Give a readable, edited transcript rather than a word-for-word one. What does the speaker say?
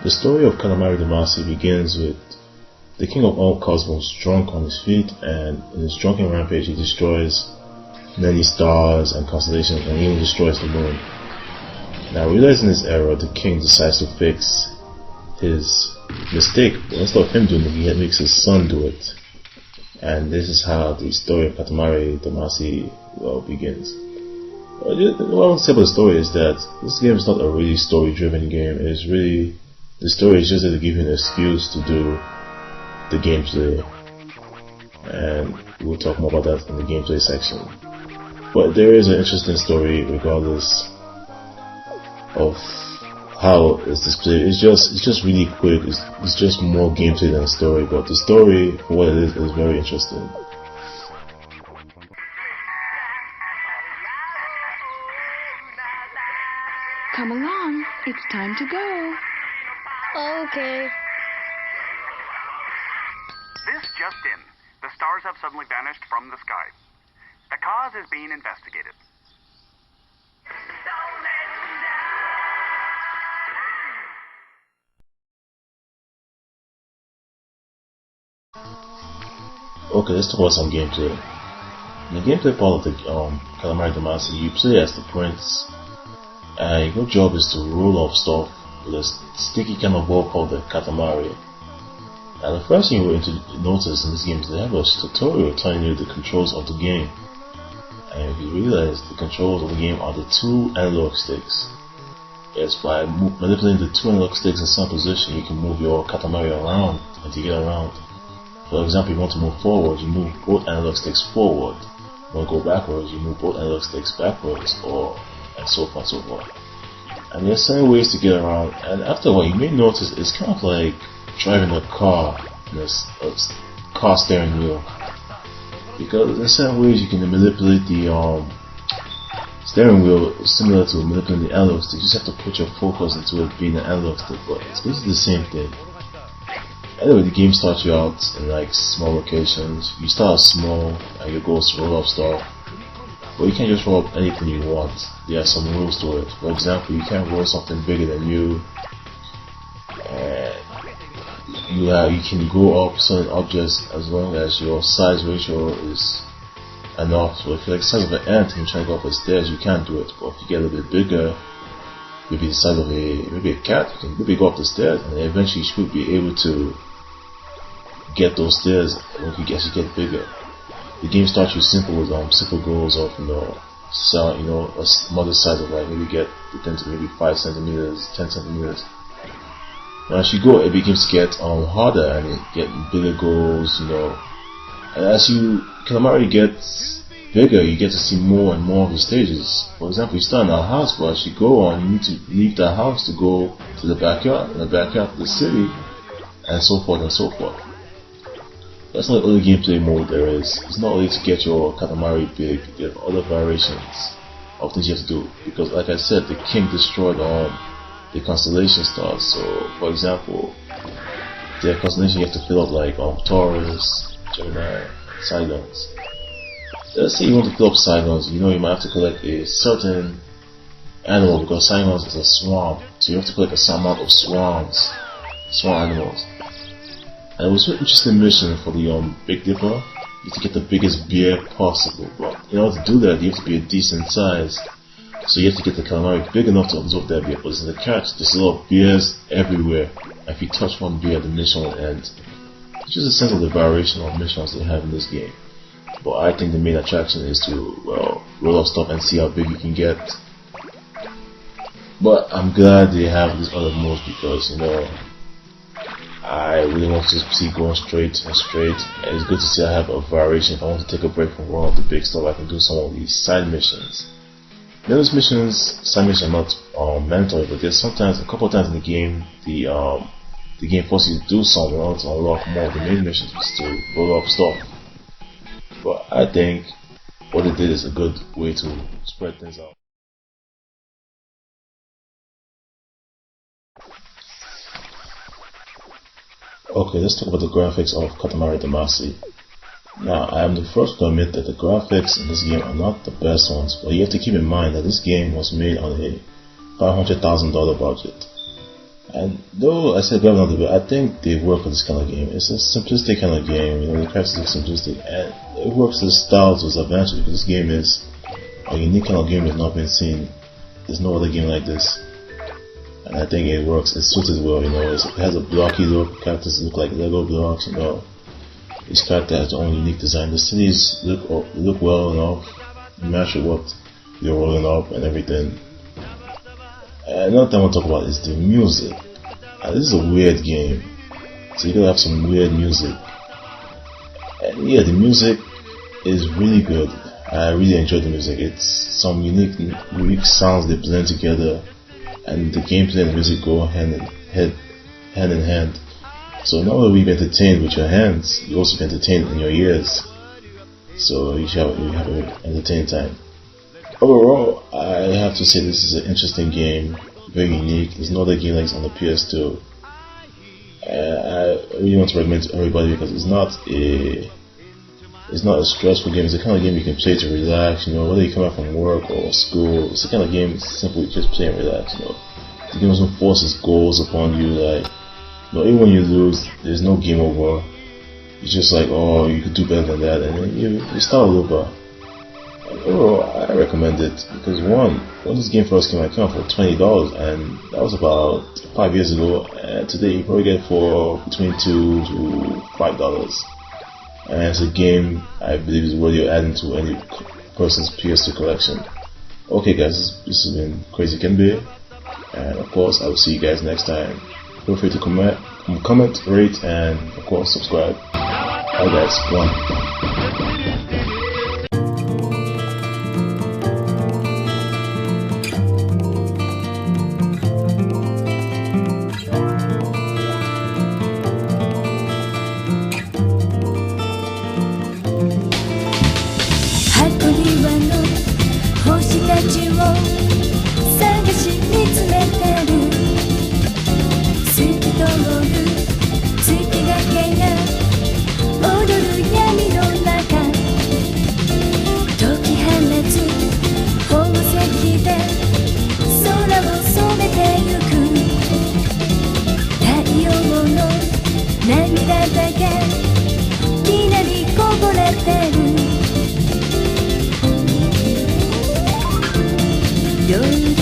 The story of Katamari Damacy begins with the king of all cosmos drunk on his feet, and in his drunken rampage he destroys many stars and constellations and even destroys the moon. Now, realizing this error, the king decides to fix his mistake, but instead of him doing it, he makes his son do it. And this is how the story of Katamari Damacy begins. What I want to say about the story is that this game is not a really story-driven game. It's really, the story is just to give you an excuse to do the gameplay, and we'll talk more about that in the gameplay section. But there is an interesting story regardless of how it's displayed. It's just really quick. It's just more gameplay than a story, but the story, for what it is very interesting. Come along, it's time to go. Okay. This just in. The stars have suddenly vanished from the sky. The cause is being investigated. Okay, let's talk about some gameplay. In the gameplay part of the Katamari Damacy, you play as the prince, and your job is to roll off stuff with a sticky kind of ball called the Katamari. And the first thing you will notice in this game is they have a tutorial telling you the controls of the game. And if you realize, the controls of the game are the two analog sticks. Yes, by manipulating the two analog sticks in some position, you can move your Katamari around and to get around. For example, if you want to move forward, you move both analog sticks forward. If you want to go backwards, you move both analog sticks backwards, and so forth and so forth. And there are certain ways to get around, and after a while you may notice it's kind of like driving a car in a car steering wheel, because in certain ways you can manipulate the steering wheel similar to manipulating the analog stick. You just have to put your focus into it being an analog stick, but it's basically the same thing. Anyway, the game starts you out in like small locations. You start small and your goal is to roll up stuff, but you can't just roll up anything you want. There are some rules to it. For example, you can't roll something bigger than you, and you can go up certain objects as long as your size ratio is enough. So if you're like the size of an ant and you try to go up the stairs, you can't do it. But if you get a little bit bigger, maybe the size of maybe a cat, you can maybe go up the stairs, and eventually you should be able to get those stairs when you get bigger. The game starts you simple with simple goals of a modest size of like maybe get the thing to maybe 5 centimeters, 10 centimeters. Now as you go, it begins to get harder and get bigger goals, And as Katamari gets bigger, you get to see more and more of the stages. For example, you start in a house, but as you go on, you need to leave the house to go to the backyard, and the backyard to the city, and so forth and so forth. That's not the only gameplay mode there is. It's not only to get your Katamari big, there are other variations of things you have to do. Because like I said, the king destroyed the constellation stars. So for example, the constellation you have to fill up like Taurus, Gemini, Cylons. Let's say you want to fill up Cylons, you might have to collect a certain animal, because Cylons is a swamp. So you have to collect a certain amount of swamp animals. And it was an interesting mission for the Big Dipper. You have to get the biggest bear possible, but in order to do that, you have to be a decent size. So you have to get the Katamari big enough to absorb that bear. But in the catch, there's a lot of bears everywhere. And if you touch one bear, the mission will end. It's just a sense of the variation of missions they have in this game. But I think the main attraction is to roll up stuff and see how big you can get. But I'm glad they have these other modes, because I really want to see going straight and straight, and it's good to see I have a variation. If I want to take a break from one of the big stuff, I can do some of these side missions. Those side missions are not mandatory, but there's sometimes, a couple of times in the game, the game forces you to do something in order to unlock more of the main missions, which is to roll up stuff. But I think what they did is a good way to spread things out. Okay, let's talk about the graphics of Katamari Damacy. Now, I am the first to admit that the graphics in this game are not the best ones, but you have to keep in mind that this game was made on a $500,000 budget. And though I said grab another bit, I think they work for this kind of game. It's a simplistic kind of game, the graphics look simplistic, and it works the style to its advantage because this game is a unique kind of game that's not been seen. There's no other game like this. And I think it works, it suits it well, it has a blocky look, characters look like Lego blocks, each character has their own unique design. The cities look well enough, match with what you're rolling up and everything. Another thing I want to talk about is the music. This is a weird game, so you're gonna have some weird music. And yeah, the music is really good. I really enjoy the music. It's some unique sounds they blend together, and the gameplay and the music go hand in hand. So not only will you be entertained with your hands, you also be entertained in your ears. So you have an entertaining time. Overall, I have to say this is an interesting game, very unique. There's no other game like this on the PS2. I really want to recommend it to everybody because it's not a stressful game. It's the kind of game you can play to relax, whether you come out from work or school. It's the kind of game simply just play and relax, The game doesn't force its goals upon you, even when you lose, there's no game over. It's just like, oh, you could do better than that, and then you start all over. Overall, I recommend it because when this game first came out, it came out for $20, and that was about 5 years ago. And today you probably get it for between $2 to $5. And it's a game I believe is worthy of adding to any person's PS2 collection. Okay, guys, this has been Crazy Kenbe, and of course, I will see you guys next time. Feel free to comment, rate, and of course, subscribe. Bye, guys. One. 夜